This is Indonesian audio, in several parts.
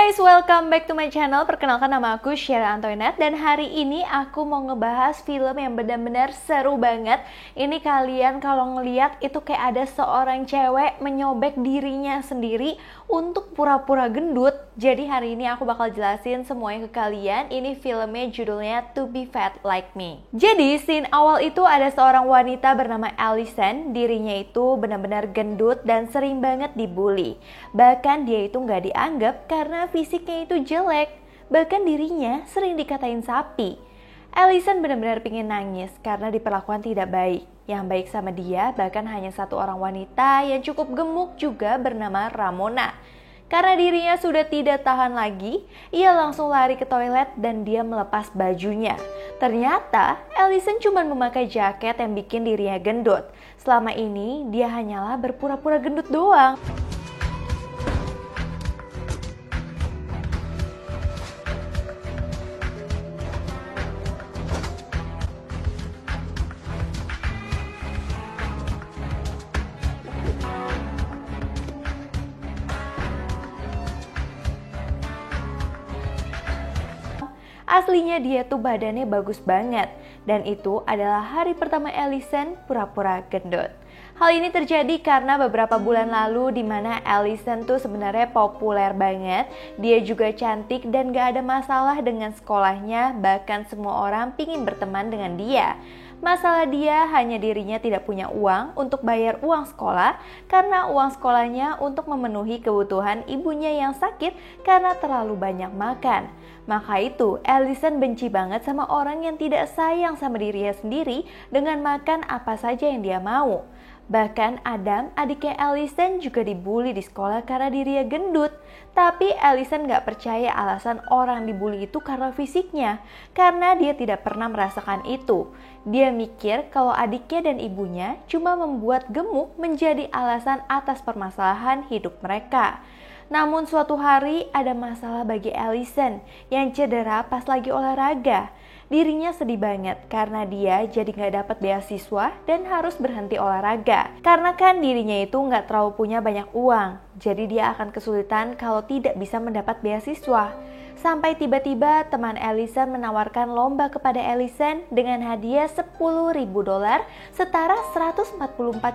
guys, welcome back to my channel. Perkenalkan, nama aku Sheila Antoinette. Dan hari ini aku mau ngebahas film yang benar-benar seru banget. Ini kalian kalau ngeliat itu kayak ada seorang cewek menyobek dirinya sendiri untuk pura-pura gendut. Jadi hari ini aku bakal jelasin semuanya ke kalian. Ini filmnya judulnya To Be Fat Like Me. Jadi scene awal itu ada seorang wanita bernama Allison. Dirinya itu benar-benar gendut dan sering banget dibully. Bahkan dia itu nggak dianggap karena fisiknya itu jelek. Bahkan dirinya sering dikatain sapi. Allison benar-benar pingin nangis karena diperlakukan tidak baik. Yang baik sama dia bahkan hanya satu orang wanita yang cukup gemuk juga bernama Ramona. Karena dirinya sudah tidak tahan lagi, ia langsung lari ke toilet dan dia melepas bajunya. Ternyata Allison cuma memakai jaket yang bikin dirinya gendut. Selama ini dia hanyalah berpura-pura gendut doang. Aslinya dia tuh badannya bagus banget. Dan itu adalah hari pertama Allison pura-pura gendut. Hal ini terjadi karena beberapa bulan lalu di mana Allison tuh sebenarnya populer banget. Dia juga cantik dan gak ada masalah dengan sekolahnya. Bahkan semua orang pingin berteman dengan dia. Masalah dia hanya dirinya tidak punya uang untuk bayar uang sekolah karena uang sekolahnya untuk memenuhi kebutuhan ibunya yang sakit karena terlalu banyak makan. Maka itu, Allison benci banget sama orang yang tidak sayang sama dirinya sendiri dengan makan apa saja yang dia mau. Bahkan Adam, adiknya Allison juga dibully di sekolah karena dirinya gendut. Tapi Allison gak percaya alasan orang dibully itu karena fisiknya, karena dia tidak pernah merasakan itu. Dia mikir kalau adiknya dan ibunya cuma membuat gemuk menjadi alasan atas permasalahan hidup mereka. Namun suatu hari ada masalah bagi Allison yang cedera pas lagi olahraga. Dirinya sedih banget karena dia jadi gak dapat beasiswa dan harus berhenti olahraga. Karena kan dirinya itu gak terlalu punya banyak uang, jadi dia akan kesulitan kalau tidak bisa mendapat beasiswa. Sampai tiba-tiba teman Allison menawarkan lomba kepada Allison dengan hadiah $10.000 setara 144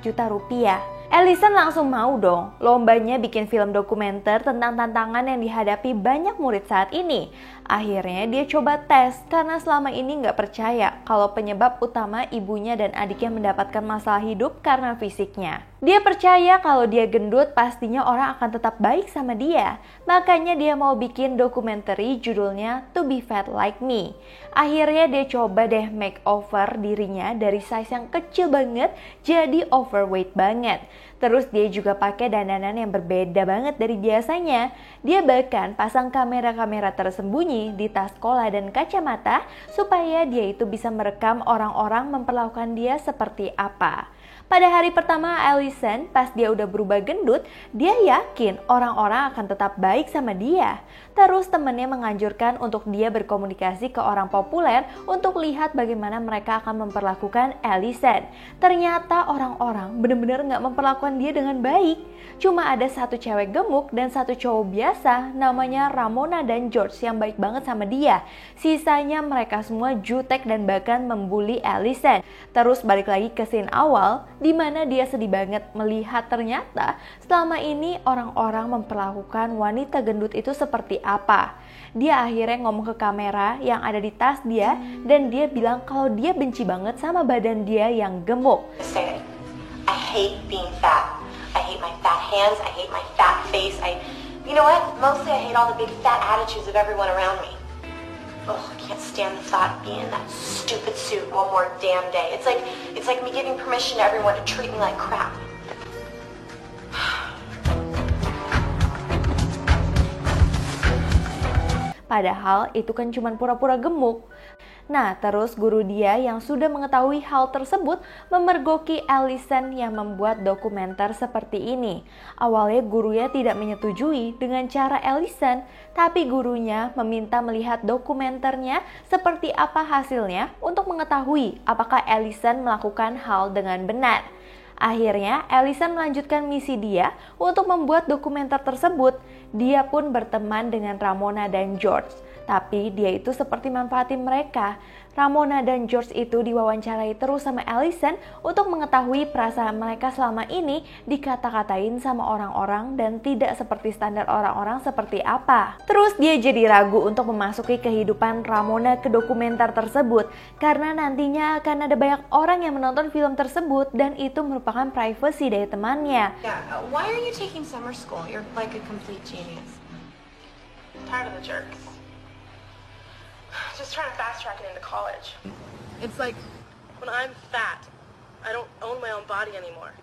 juta rupiah. Allison langsung mau dong. Lombanya bikin film dokumenter tentang tantangan yang dihadapi banyak murid saat ini. Akhirnya dia coba tes karena selama ini nggak percaya kalau penyebab utama ibunya dan adiknya mendapatkan masalah hidup karena fisiknya. Dia percaya kalau dia gendut pastinya orang akan tetap baik sama dia. Makanya dia mau bikin dokumenter judulnya To Be Fat Like Me. Akhirnya dia coba deh makeover dirinya dari size yang kecil banget jadi overweight banget. Terus dia juga pakai dandanan yang berbeda banget dari biasanya. Dia bahkan pasang kamera-kamera tersembunyi di tas sekolah dan kacamata supaya dia itu bisa merekam orang-orang memperlakukan dia seperti apa. Pada hari pertama Allison, pas dia udah berubah gendut, dia yakin orang-orang akan tetap baik sama dia. Terus temennya menganjurkan untuk dia berkomunikasi ke orang populer untuk lihat bagaimana mereka akan memperlakukan Allison. Ternyata orang-orang benar-benar gak memperlakukan dia dengan baik. Cuma ada satu cewek gemuk dan satu cowok biasa namanya Ramona dan George yang baik banget sama dia. Sisanya mereka semua jutek dan bahkan membuli Allison. Terus balik lagi ke scene awal di mana dia sedih banget melihat ternyata selama ini orang-orang memperlakukan wanita gendut itu seperti apa. Dia akhirnya ngomong ke kamera yang ada di tas dia dan dia bilang kalau dia benci banget sama badan dia yang gemuk. I hate being fat. I hate my fat hands. I hate my fat face. You know what? Mostly I hate all the big fat attitudes of everyone around me. Oh, I can't stand the thought of being in that stupid suit one more damn day. It's like me giving permission to everyone to treat me like crap. Padahal itu kan cuma pura-pura gemuk. Nah, terus guru dia yang sudah mengetahui hal tersebut memergoki Allison yang membuat dokumenter seperti ini. Awalnya gurunya tidak menyetujui dengan cara Allison, tapi gurunya meminta melihat dokumenternya seperti apa hasilnya untuk mengetahui apakah Allison melakukan hal dengan benar. Akhirnya, Allison melanjutkan misi dia untuk membuat dokumenter tersebut. dia pun berteman dengan Ramona dan George. Tapi dia itu seperti manfaatin mereka. Ramona dan George itu diwawancarai terus sama Allison untuk mengetahui perasaan mereka selama ini dikata-katain sama orang-orang dan tidak seperti standar orang-orang seperti apa. Terus dia jadi ragu untuk memasuki kehidupan Ramona ke dokumenter tersebut karena nantinya akan ada banyak orang yang menonton film tersebut dan itu merupakan privasi dari temannya. Why are you taking summer school? You're like a complete genius. Tired of the jerks. Just trying to fast track it into college. It's like when I'm fat, I don't own my own body anymore.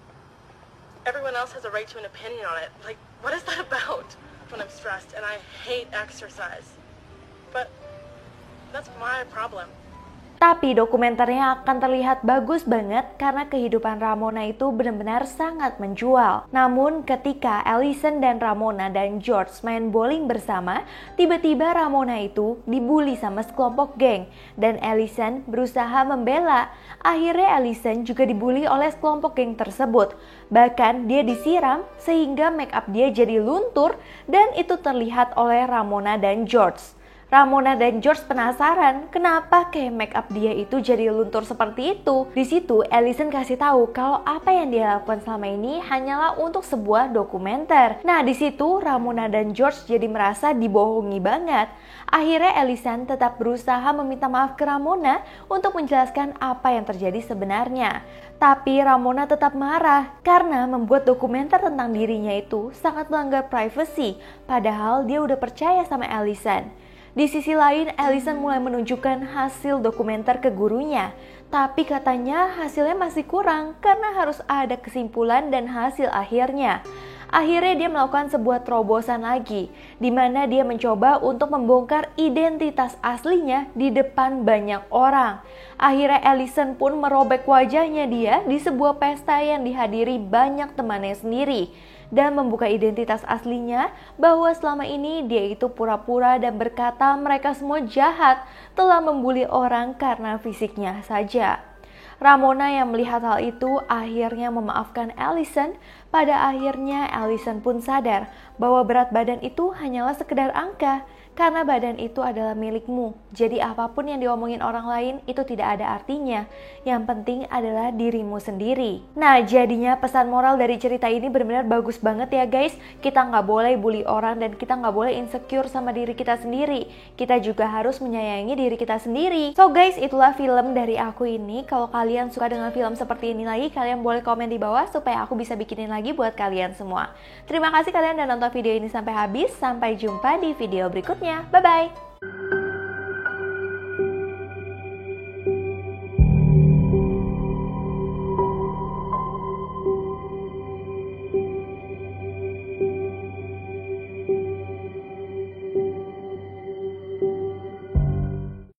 Everyone else has a right to an opinion on it. Like, what is that about? When I'm stressed and I hate exercise. But that's my problem. Tapi dokumenternya akan terlihat bagus banget karena kehidupan Ramona itu benar-benar sangat menjual. Namun ketika Allison dan Ramona dan George main bowling bersama, tiba-tiba Ramona itu dibully sama sekelompok geng dan Allison berusaha membela. Akhirnya Allison juga dibully oleh sekelompok geng tersebut. Bahkan dia disiram sehingga make up dia jadi luntur dan itu terlihat oleh Ramona dan George. Ramona dan George penasaran kenapa kayak make up dia itu jadi luntur seperti itu. Di situ Allison kasih tahu kalau apa yang dia lakukan selama ini hanyalah untuk sebuah dokumenter. Nah di situ Ramona dan George jadi merasa dibohongi banget. Akhirnya Allison tetap berusaha meminta maaf ke Ramona untuk menjelaskan apa yang terjadi sebenarnya. Tapi Ramona tetap marah karena membuat dokumenter tentang dirinya itu sangat melanggar privasi. Padahal dia udah percaya sama Allison. Di sisi lain, Allison mulai menunjukkan hasil dokumenter ke gurunya. Tapi katanya hasilnya masih kurang karena harus ada kesimpulan dan hasil akhirnya. Akhirnya dia melakukan sebuah terobosan lagi, di mana dia mencoba untuk membongkar identitas aslinya di depan banyak orang. Akhirnya Allison pun merobek wajahnya dia di sebuah pesta yang dihadiri banyak temannya sendiri. Dan membuka identitas aslinya bahwa selama ini dia itu pura-pura dan berkata mereka semua jahat telah membuli orang karena fisiknya saja. Ramona yang melihat hal itu akhirnya memaafkan Allison. Pada akhirnya Allison pun sadar bahwa berat badan itu hanyalah sekedar angka. Karena badan itu adalah milikmu. Jadi apapun yang diomongin orang lain itu tidak ada artinya. Yang penting adalah dirimu sendiri. Nah jadinya pesan moral dari cerita ini benar-benar bagus banget ya guys. Kita nggak boleh bully orang dan kita nggak boleh insecure sama diri kita sendiri. Kita juga harus menyayangi diri kita sendiri. So guys, itulah film dari aku ini. Kalau kalian suka dengan film seperti ini lagi, kalian boleh komen di bawah supaya aku bisa bikinin lagi buat kalian semua. Terima kasih kalian udah nonton video ini sampai habis. Sampai jumpa di video berikutnya. Bye-bye!